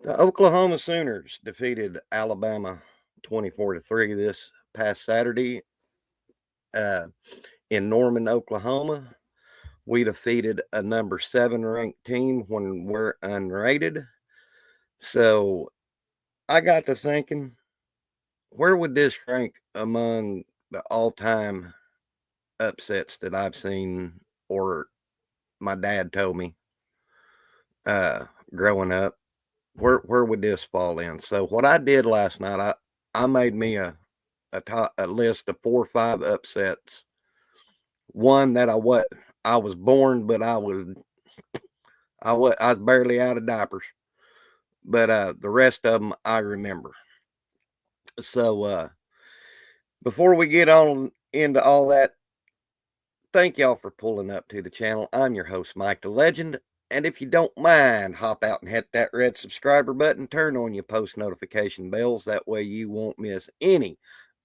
The Oklahoma Sooners defeated Alabama 24-3 this past Saturday uh, in Norman, Oklahoma. We defeated a number 7 ranked team when we're unrated. So I got to thinking, where would this rank among the all-time upsets that I've seen or my dad told me growing up? Where would this fall in? So what I did last night, I made me a list of 4 or 5 upsets. One that I was born, but I was barely out of diapers. But the rest of them I remember. So before we get on into all that, thank y'all for pulling up to the channel. I'm your host, Mike the Legend. And if you don't mind, hop out and hit that red subscriber button. Turn on your post notification bells. That way you won't miss any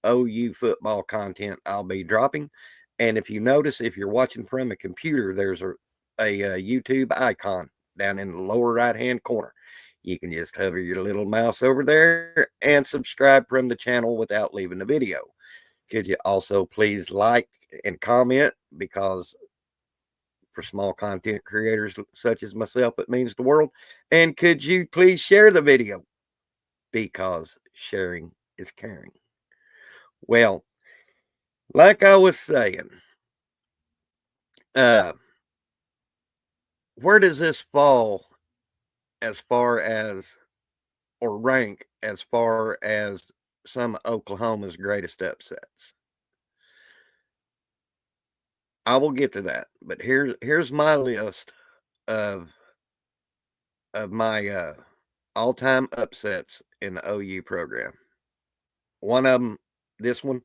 OU football content I'll be dropping. And if you notice, if you're watching from a computer, there's a YouTube icon down in the lower right-hand corner. You can just hover your little mouse over there and subscribe from the channel without leaving the video. Could you also please like and comment, because for small content creators such as myself, it means the world. And could you please share the video, because sharing is caring. Well, like I was saying, where does this fall as far as, or rank as far as some of Oklahoma's greatest upsets? I will get to that, but here's my list of my all-time upsets in the OU program. One of them, this one,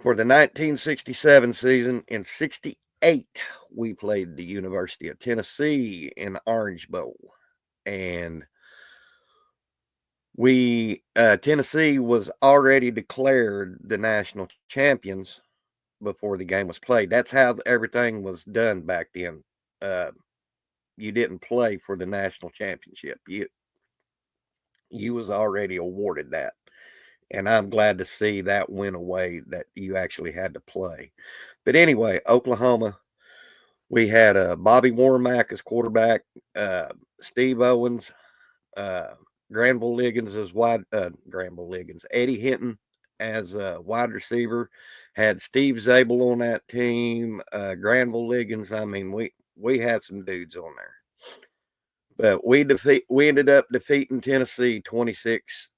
for the 1967 season, in 68, we played the University of Tennessee in the Orange Bowl. And Tennessee was already declared the national champions before the game was played. That's how everything was done back then. You didn't play for the national championship. You was already awarded that. And I'm glad to see that went away, that you actually had to play. But anyway, Oklahoma, we had Bobby Warmack as quarterback, Steve Owens, Granville Liggins as Eddie Hinton as wide receiver, had Steve Zabel on that team, Granville Liggins. I mean, we had some dudes on there. But we ended up defeating Tennessee 26-24.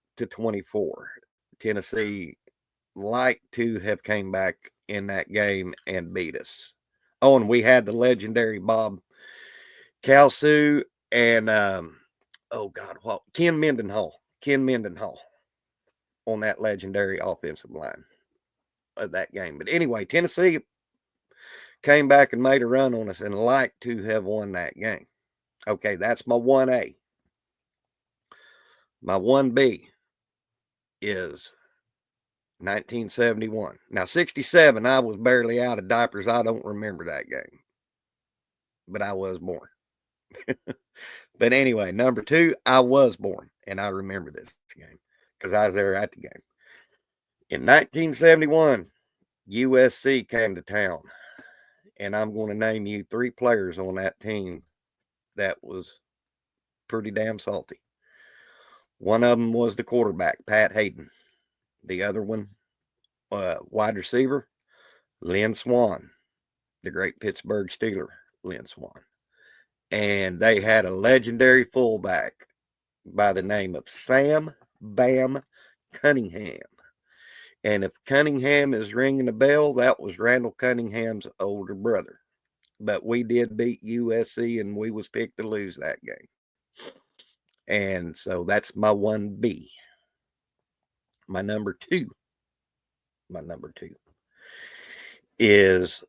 Tennessee like to have came back in that game and beat us. Oh, and we had the legendary Bob Kalsu and Ken Mendenhall on that legendary offensive line of that game. But anyway, Tennessee came back and made a run on us and like to have won that game. Okay, that's my 1A. My 1B is 1971. Now, 67, I was barely out of diapers. I don't remember that game, but I was born. But anyway, number 2, I was born, and I remember this game because I was there at the game. In 1971, USC came to town, and I'm going to name you 3 players on that team that was pretty damn salty. One of them was the quarterback, Pat Hayden. The other one, wide receiver, Lynn Swann, the great Pittsburgh Steeler, Lynn Swann. And they had a legendary fullback by the name of Sam Bam Cunningham. And if Cunningham is ringing a bell, that was Randall Cunningham's older brother. But we did beat USC, and we was picked to lose that game. And so that's my 1B. My number two is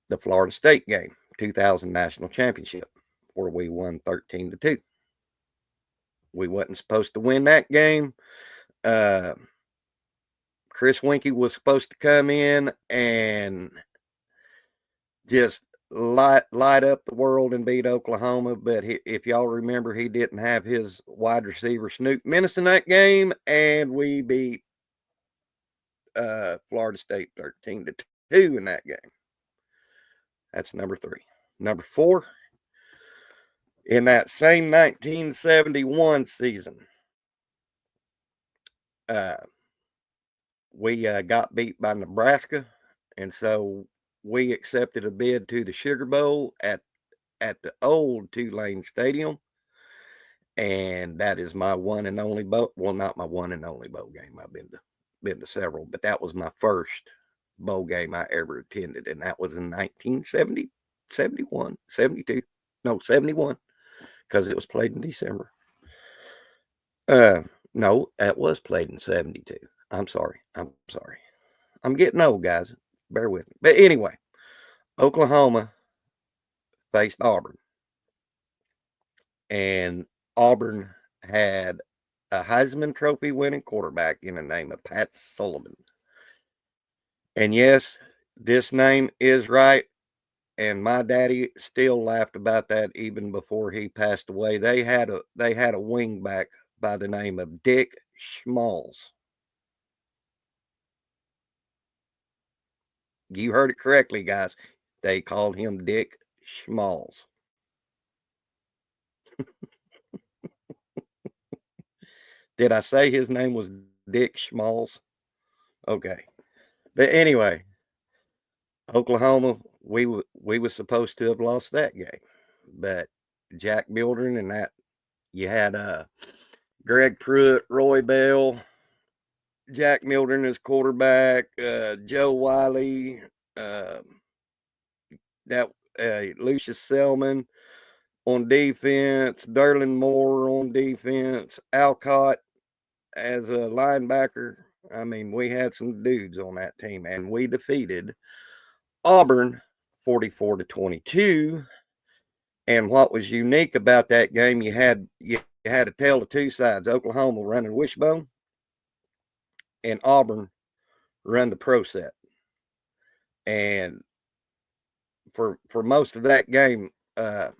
the Florida State game, 2000 National Championship, where we won 13-2. We wasn't supposed to win that game. Chris Winkie was supposed to come in and just light up the world and beat Oklahoma. But if y'all remember, he didn't have his wide receiver Snoop Minnis in that game, and we beat Florida State 13-2 in that game. That's number 3. Number 4, in that same 1971 season, we got beat by Nebraska, and so we accepted a bid to the Sugar Bowl at the old Tulane Stadium, and that is my one and only bowl. Well, not my one and only bowl game. I've been to several, but that was my first bowl game I ever attended, and that was in 1970, 71, 72, no, 71, because it was played in December. No, that was played in 72. I'm sorry. I'm getting old, guys. Bear with me. But anyway, Oklahoma faced Auburn, and Auburn had a Heisman Trophy winning quarterback in the name of Pat Sullivan. And yes, this name is right. And my daddy still laughed about that even before he passed away. They had a wingback by the name of Dick Schmalls. You heard it correctly, guys. They called him Dick Schmalls. Did I say his name was Dick Schmalls? Okay. But anyway, Oklahoma, we were supposed to have lost that game. But Jack Mildren and that, you had Greg Pruitt, Roy Bell, Jack Mildren as quarterback, Joe Wiley, Lucius Selman on defense, Derlin Moore on defense, Alcott as a linebacker. I mean, we had some dudes on that team, and we defeated Auburn 44-22. And what was unique about that game, you had a tale of two sides. Oklahoma running wishbone, and Auburn run the pro set. And for most of that game, Pat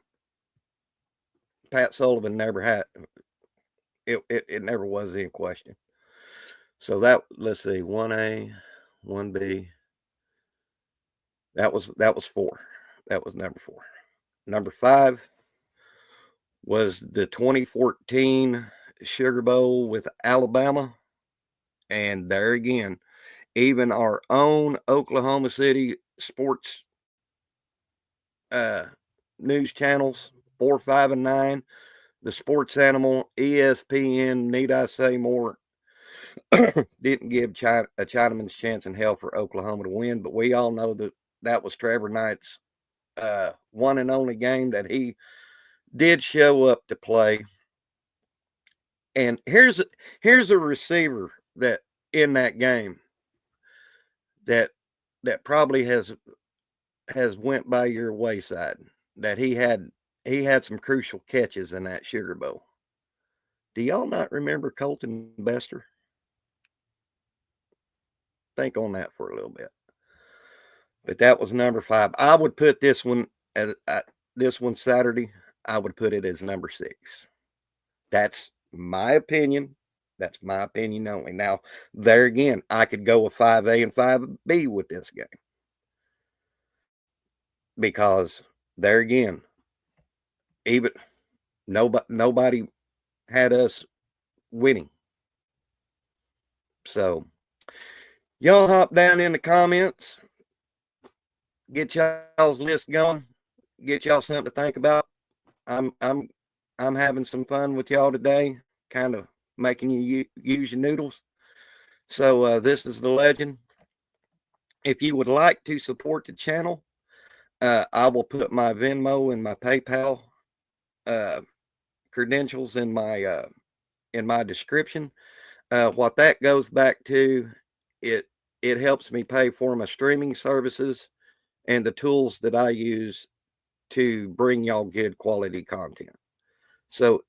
Sullivan never had it. It never was in question. So that, let's see, 1A, 1B. That was 4. That was number 4. Number 5 was the 2014 Sugar Bowl with Alabama. And there again, even our own Oklahoma City sports news channels, 4, 5, and 9, the Sports Animal, ESPN, need I say more, didn't give a Chinaman's chance in hell for Oklahoma to win. But we all know that was Trevor Knight's one and only game that he did show up to play. And here's a receiver that in that game that probably has went by your wayside, that he had some crucial catches in that Sugar Bowl. Do y'all not remember Colton Bester? Think on that for a little bit. But that was number 5. I would put this one as this one Saturday. I would put it as number 6. That's my opinion. That's my opinion only. Now, there again, I could go with 5A and 5B with this game. Because there again, even nobody had us winning. So y'all hop down in the comments, get y'all's list going, get y'all something to think about. I'm having some fun with y'all today, kind of making you use your noodles. So this is the legend. If you would like to support the channel, I will put my Venmo and my PayPal credentials in my description. What that goes back to, it helps me pay for my streaming services and the tools that I use to bring y'all good quality content. So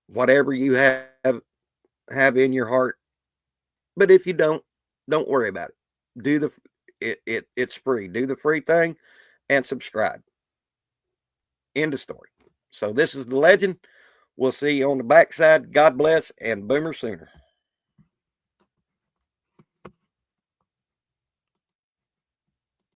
whatever you have in your heart, but if you don't worry about it. It's free. Do the free thing, and subscribe. End of story. So this is the legend. We'll see you on the backside. God bless, and Boomer Sooner.